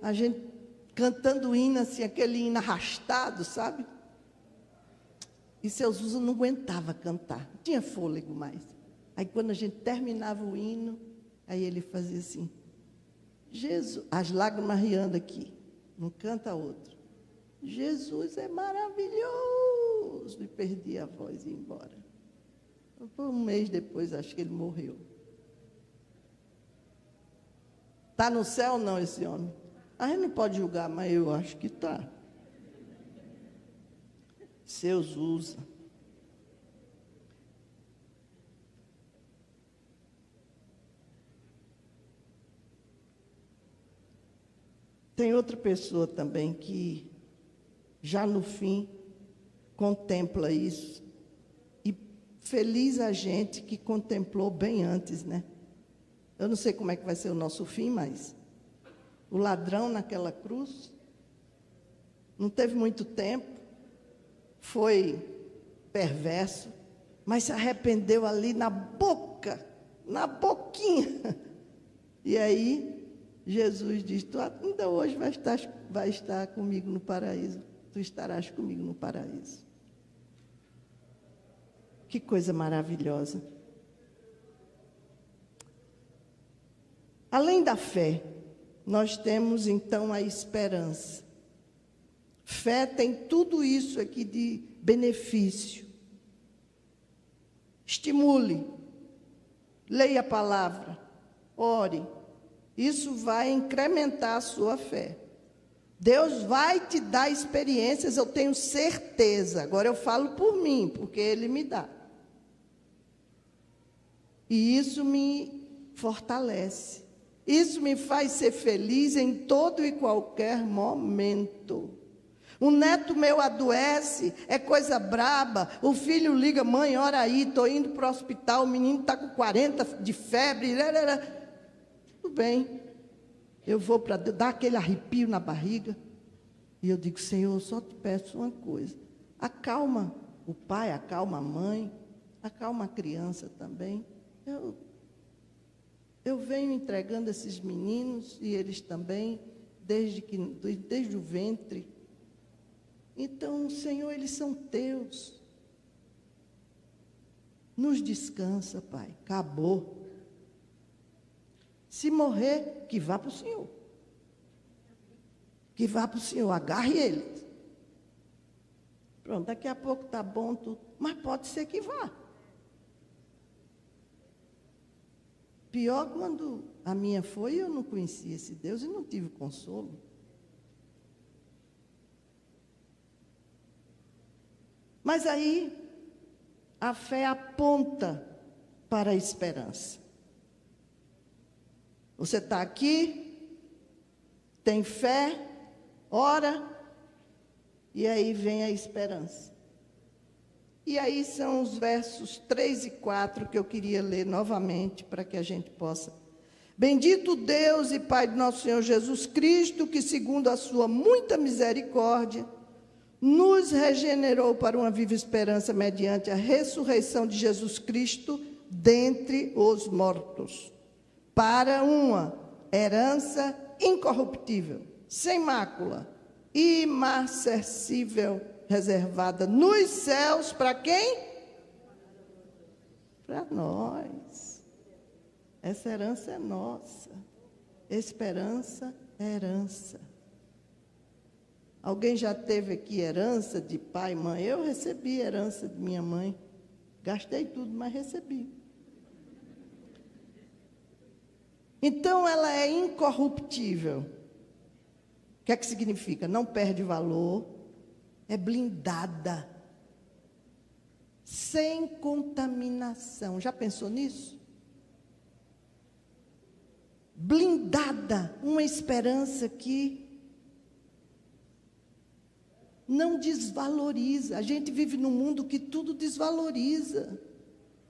S1: a gente cantando hino assim, aquele hino arrastado, sabe? E seu Zusa não aguentava cantar, não tinha fôlego mais. Aí quando a gente terminava o hino, aí ele fazia assim, Jesus, as lágrimas riando aqui, não canta outro. Jesus é maravilhoso. E perdi a voz e ia embora. Por um mês depois, acho que ele morreu. Está no céu ou não esse homem? A gente não pode julgar, mas eu acho que está. Seu Zusa. Tem outra pessoa também que, já no fim, contempla isso. E feliz a gente que contemplou bem antes, né? Eu não sei como é que vai ser o nosso fim, mas o ladrão naquela cruz não teve muito tempo, foi perverso, mas se arrependeu ali na boca, na boquinha. E aí Jesus diz, tu ainda hoje vai estar comigo no paraíso, tu estarás comigo no paraíso. Que coisa maravilhosa. Além da fé, nós temos então a esperança. Fé tem tudo isso aqui de benefício. Estimule, leia a palavra, ore. Isso vai incrementar a sua fé. Deus vai te dar experiências, eu tenho certeza. Agora eu falo por mim, porque Ele me dá. E isso me fortalece. Isso me faz ser feliz em todo e qualquer momento. Um neto meu adoece, é coisa braba, o filho liga, mãe, ora aí, estou indo para o hospital, o menino está com 40 de febre, tudo bem, eu vou para dar aquele arrepio na barriga, e eu digo, Senhor, eu só te peço uma coisa, acalma o pai, acalma a mãe, acalma a criança também. Eu venho entregando esses meninos, e eles também, desde o ventre. Então, Senhor, eles são teus. Nos descansa, Pai. Acabou. Se morrer, que vá para o Senhor. Que vá para o Senhor, agarre eles. Pronto, daqui a pouco está bom tudo, mas pode ser que vá. Pior quando a minha foi, eu não conhecia esse Deus e não tive consolo. Mas aí, a fé aponta para a esperança. Você está aqui, tem fé, ora, e aí vem a esperança. E aí são os versos 3 e 4 que eu queria ler novamente para que a gente possa. Bendito Deus e Pai de nosso Senhor Jesus Cristo, que segundo a sua muita misericórdia, nos regenerou para uma viva esperança mediante a ressurreição de Jesus Cristo dentre os mortos, para uma herança incorruptível, sem mácula, imarcessível, reservada nos céus, para quem? Para nós. Essa herança é nossa. Esperança é herança. Alguém já teve aqui herança de pai e mãe? Eu recebi herança de minha mãe. Gastei tudo, mas recebi. Então, ela é incorruptível. O que é que significa? Não perde valor, é blindada, sem contaminação. Já pensou nisso? Blindada, uma esperança que não desvaloriza. A gente vive num mundo que tudo desvaloriza.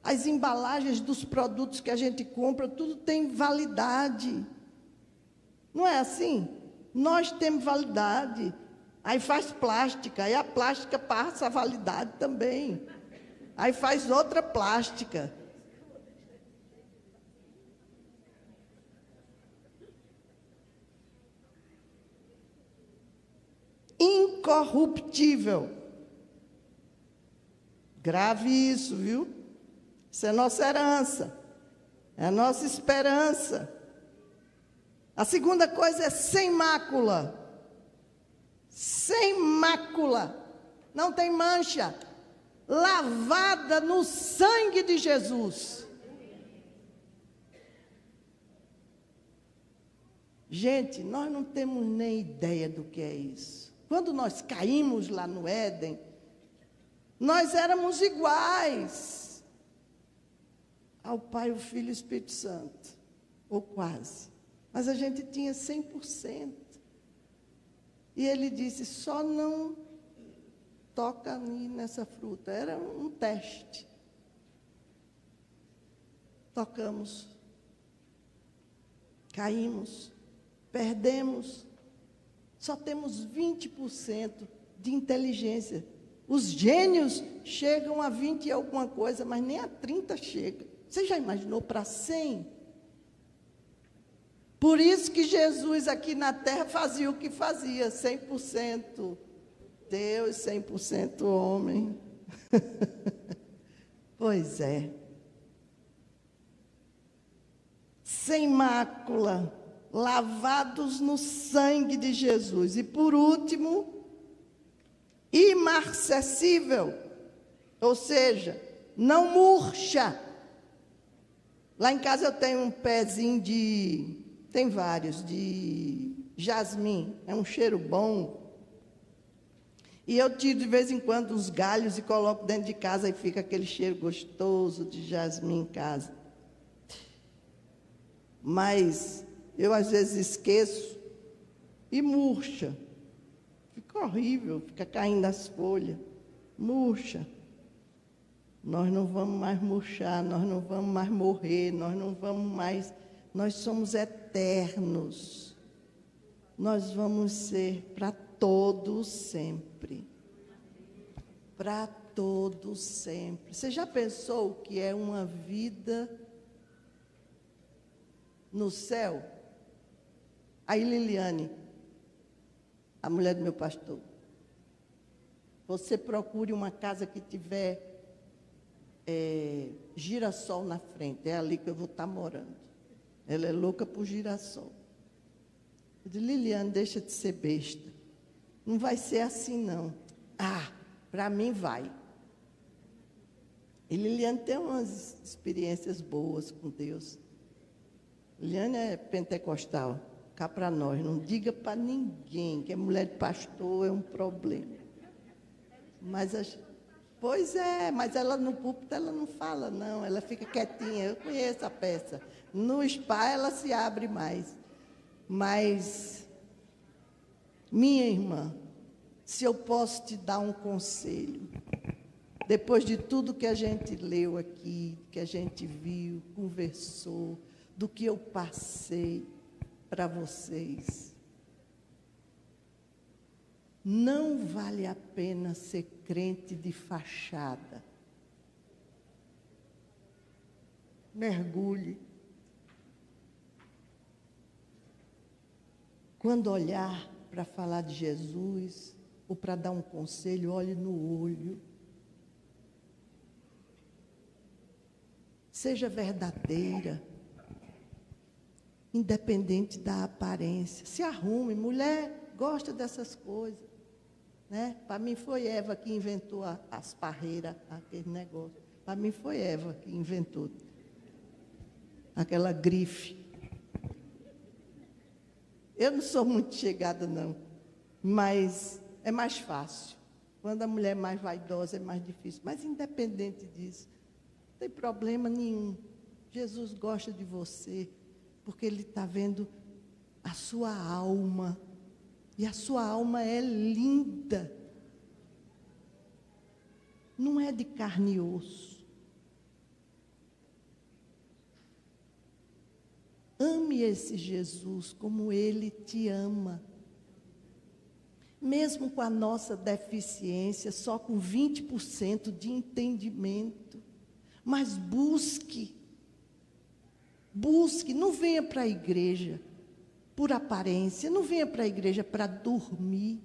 S1: As embalagens dos produtos que a gente compra, tudo tem validade. Não é assim? Nós temos validade. Aí faz plástica, aí a plástica passa a validade também. Aí faz outra plástica. Incorruptível. Grave isso, viu? Isso é nossa herança. É a nossa esperança. A segunda coisa é sem mácula. Sem mácula. Não tem mancha. Lavada no sangue de Jesus. Gente, nós não temos nem ideia do que é isso. Quando nós caímos lá no Éden, nós éramos iguais ao Pai, o Filho e o Espírito Santo, ou quase. Mas a gente tinha 100%. E ele disse, só não toca nessa fruta. Era um teste. Tocamos, caímos, perdemos. Só temos 20% de inteligência. Os gênios chegam a 20 e alguma coisa, mas nem a 30 chega. Você já imaginou para 100? Por isso que Jesus aqui na terra fazia o que fazia, 100% Deus, 100% homem. Pois é. Sem mácula, lavados no sangue de Jesus. E por último, imarcessível, ou seja, não murcha. Lá em casa eu tenho um pezinho tem vários, de jasmim, é um cheiro bom. E eu tiro de vez em quando os galhos e coloco dentro de casa e fica aquele cheiro gostoso de jasmim em casa. Mas eu às vezes esqueço e murcha. Fica horrível, fica caindo as folhas. Murcha. Nós não vamos mais murchar, nós não vamos mais morrer, nós não vamos mais... Nós somos eternos. Nós vamos ser para todos sempre. Para todos sempre. Você já pensou o que é uma vida no céu? Aí Liliane, a mulher do meu pastor, você procure uma casa que tiver girassol na frente, é ali que eu vou estar morando. Ela é louca por girassol. Eu disse, Liliane, deixa de ser besta. Não vai ser assim, não. Ah, para mim vai. E Liliane tem umas experiências boas com Deus. Liliane é pentecostal. Cá para nós, não diga para ninguém que é mulher de pastor é um problema. Mas Pois é, mas ela no púlpito ela não fala, não, ela fica quietinha. Eu conheço a peça. No spa ela se abre mais. Mas, minha irmã, se eu posso te dar um conselho, depois de tudo que a gente leu aqui, que a gente viu, conversou, do que eu passei para vocês, não vale a pena ser crente de fachada. Mergulhe. Quando olhar para falar de Jesus, ou para dar um conselho, olhe no olho. Seja verdadeira, independente da aparência. Se arrume, mulher gosta dessas coisas. Né? Para mim foi Eva que inventou as parreiras, aquele negócio. Para mim foi Eva que inventou aquela grife. Eu não sou muito chegada, não, mas é mais fácil. Quando a mulher é mais vaidosa, é mais difícil. Mas, independente disso, não tem problema nenhum. Jesus gosta de você, porque Ele está vendo a sua alma. E a sua alma é linda. Não é de carne e osso. Ame esse Jesus como Ele te ama. Mesmo com a nossa deficiência, só com 20% de entendimento. Mas busque. Busque, não venha para a igreja por aparência, não venha para a igreja para dormir.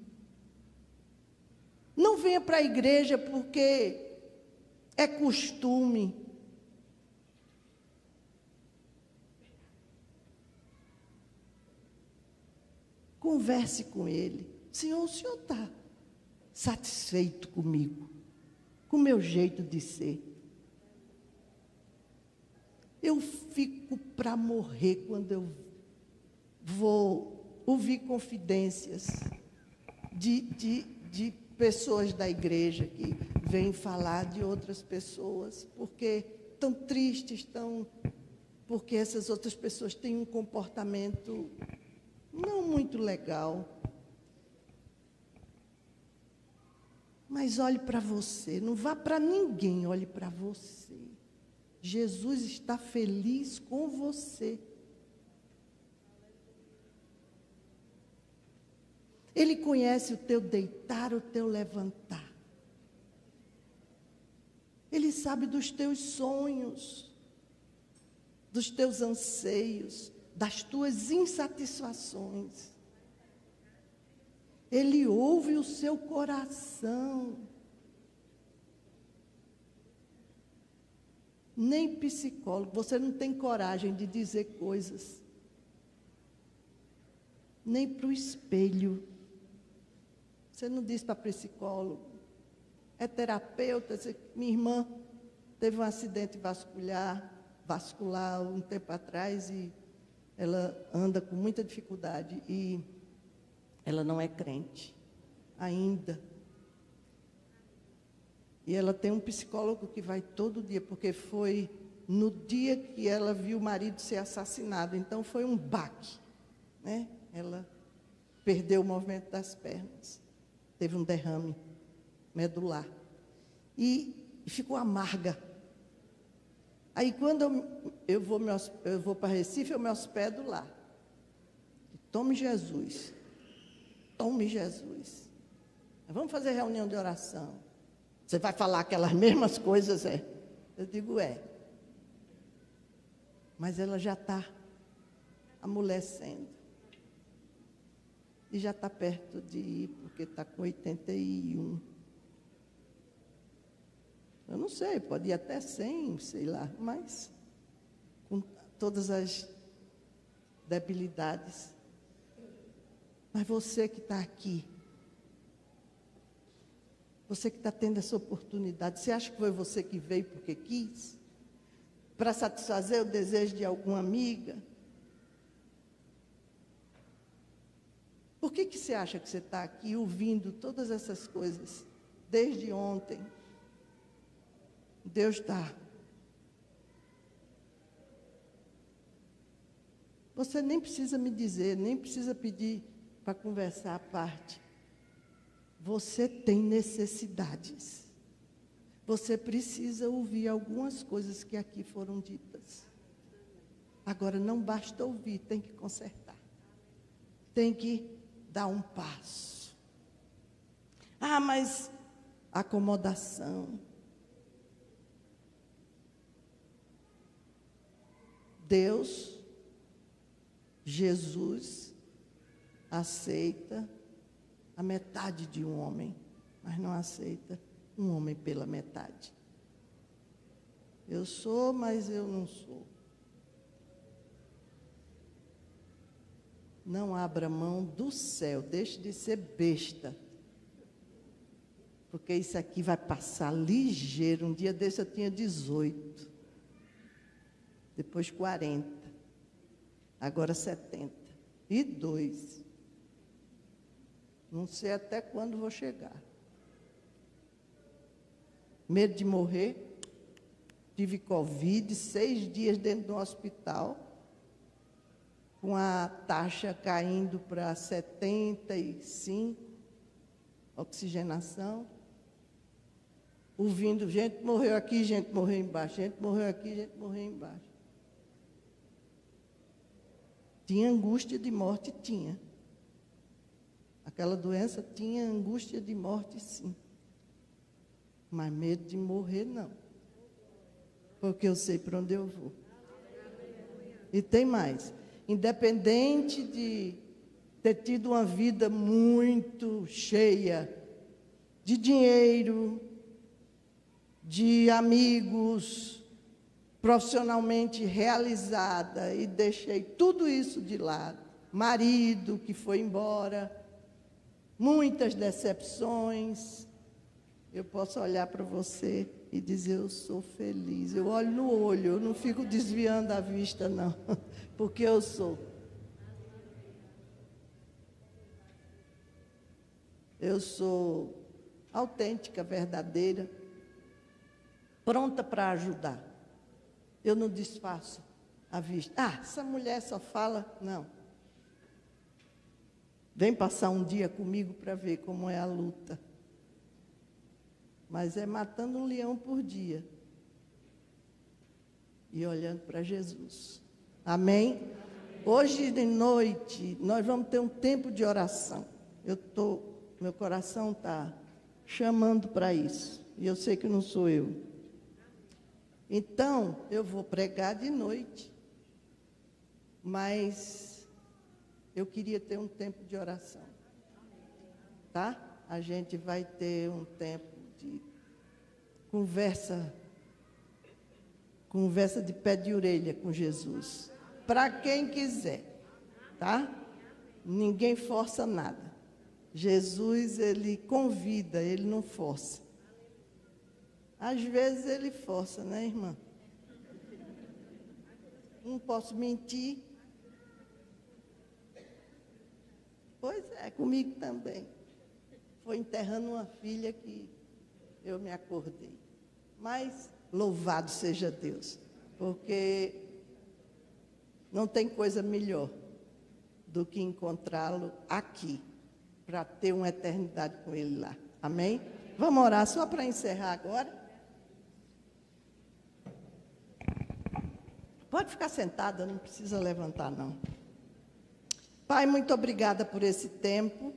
S1: Não venha para a igreja porque é costume. Converse com Ele. Senhor, o Senhor está satisfeito comigo, com o meu jeito de ser? Eu fico para morrer quando eu vou ouvir confidências de pessoas da igreja que vêm falar de outras pessoas, porque estão tristes, porque essas outras pessoas têm um comportamento não muito legal. Mas olhe para você, não vá para ninguém, olhe para você. Jesus está feliz com você. Ele conhece o teu deitar, o teu levantar. Ele sabe dos teus sonhos, dos teus anseios, das tuas insatisfações. Ele ouve o seu coração. Nem psicólogo, você não tem coragem de dizer coisas. Nem para o espelho. Você não diz para psicólogo. É terapeuta. Minha irmã teve um acidente vascular um tempo atrás e ela anda com muita dificuldade e ela não é crente ainda. E ela tem um psicólogo que vai todo dia, porque foi no dia que ela viu o marido ser assassinado. Então foi um baque, né? Ela perdeu o movimento das pernas. Teve um derrame medular. E ficou amarga. Aí quando eu vou para Recife, eu me hospedo lá. Tome Jesus. Tome Jesus. Vamos fazer reunião de oração. Você vai falar aquelas mesmas coisas, é? Eu digo, é. Mas ela já está amolecendo. E já está perto de ir, porque está com 81. Eu não sei, pode ir até 100, sei lá, mas com todas as debilidades. Mas você que está aqui, você que está tendo essa oportunidade, você acha que foi você que veio porque quis? Para satisfazer o desejo de alguma amiga? Por que você acha que você está aqui ouvindo todas essas coisas desde ontem? Deus está. Você nem precisa me dizer, nem precisa pedir para conversar à parte. Você tem necessidades. Você precisa ouvir algumas coisas que aqui foram ditas. Agora, não basta ouvir, tem que consertar. Tem que dar um passo. Ah, mas acomodação. Deus, Jesus, aceita a metade de um homem, mas não aceita um homem pela metade. Eu sou, mas eu não sou. Não abra mão do céu, deixe de ser besta. Porque isso aqui vai passar ligeiro. Um dia desse eu tinha 18. Depois 40. Agora 70. E 2. Não sei até quando vou chegar. Medo de morrer. Tive Covid, 6 dias dentro do hospital. Com a taxa caindo para 75. Oxigenação. Ouvindo, gente morreu aqui, gente morreu embaixo. Gente morreu aqui, gente morreu embaixo. Tinha angústia de morte? Tinha. Aquela doença tinha angústia de morte, sim. Mas medo de morrer, não. Porque eu sei para onde eu vou. E tem mais. Independente de ter tido uma vida muito cheia de dinheiro, de amigos, profissionalmente realizada, e deixei tudo isso de lado. Marido que foi embora, muitas decepções. Eu posso olhar para você e dizer, eu sou feliz. Eu olho no olho, eu não fico desviando a vista, não, porque eu sou. Eu sou autêntica, verdadeira, pronta para ajudar. Eu não disfarço a vista. Ah, essa mulher só fala. Não. Vem passar um dia comigo para ver como é a luta. Mas é matando um leão por dia. E olhando para Jesus. Amém? Hoje de noite, nós vamos ter um tempo de oração. Meu coração está chamando para isso. E eu sei que não sou eu. Então, eu vou pregar de noite. Mas eu queria ter um tempo de oração. Tá? A gente vai ter um tempo de conversa de pé de orelha com Jesus. Para quem quiser. Tá? Ninguém força nada. Jesus, ele convida, ele não força. Às vezes ele força, né, irmã? Não posso mentir. Pois é, comigo também. Foi enterrando uma filha que eu me acordei. Mas louvado seja Deus, porque não tem coisa melhor do que encontrá-lo aqui, para ter uma eternidade com ele lá. Amém? Vamos orar só para encerrar agora. Pode ficar sentada, não precisa levantar, não. Pai, muito obrigada por esse tempo.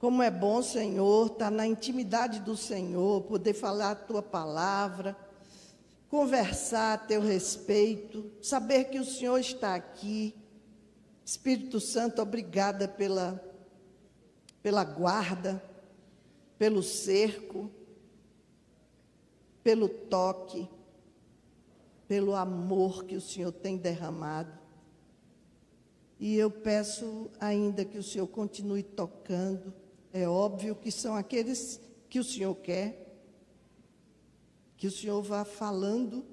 S1: Como é bom, Senhor, estar na intimidade do Senhor, poder falar a Tua palavra, conversar a Teu respeito, saber que o Senhor está aqui. Espírito Santo, obrigada pela guarda, pelo cerco, pelo toque, pelo amor que o Senhor tem derramado. E eu peço ainda que o Senhor continue tocando. É óbvio que são aqueles que o Senhor quer, que o Senhor vá falando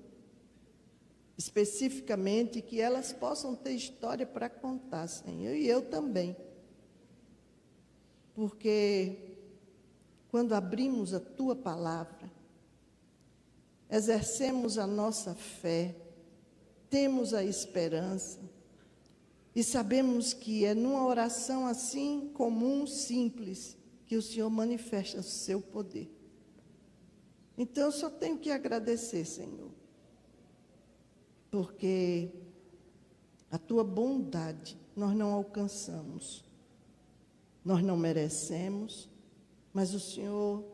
S1: especificamente, que elas possam ter história para contar, Senhor, e eu também. Porque quando abrimos a Tua palavra, exercemos a nossa fé, temos a esperança e sabemos que é numa oração assim comum, simples, que o Senhor manifesta o seu poder. Então eu só tenho que agradecer, Senhor, porque a tua bondade nós não alcançamos, nós não merecemos, mas o Senhor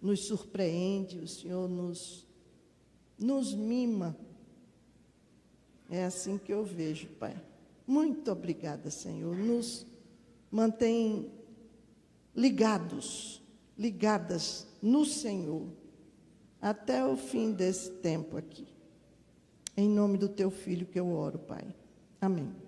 S1: nos surpreende, o Senhor nos mima. É assim que eu vejo, Pai. Muito obrigada, Senhor. Nos mantém ligadas no Senhor, até o fim desse tempo aqui. Em nome do teu Filho que eu oro, Pai. Amém.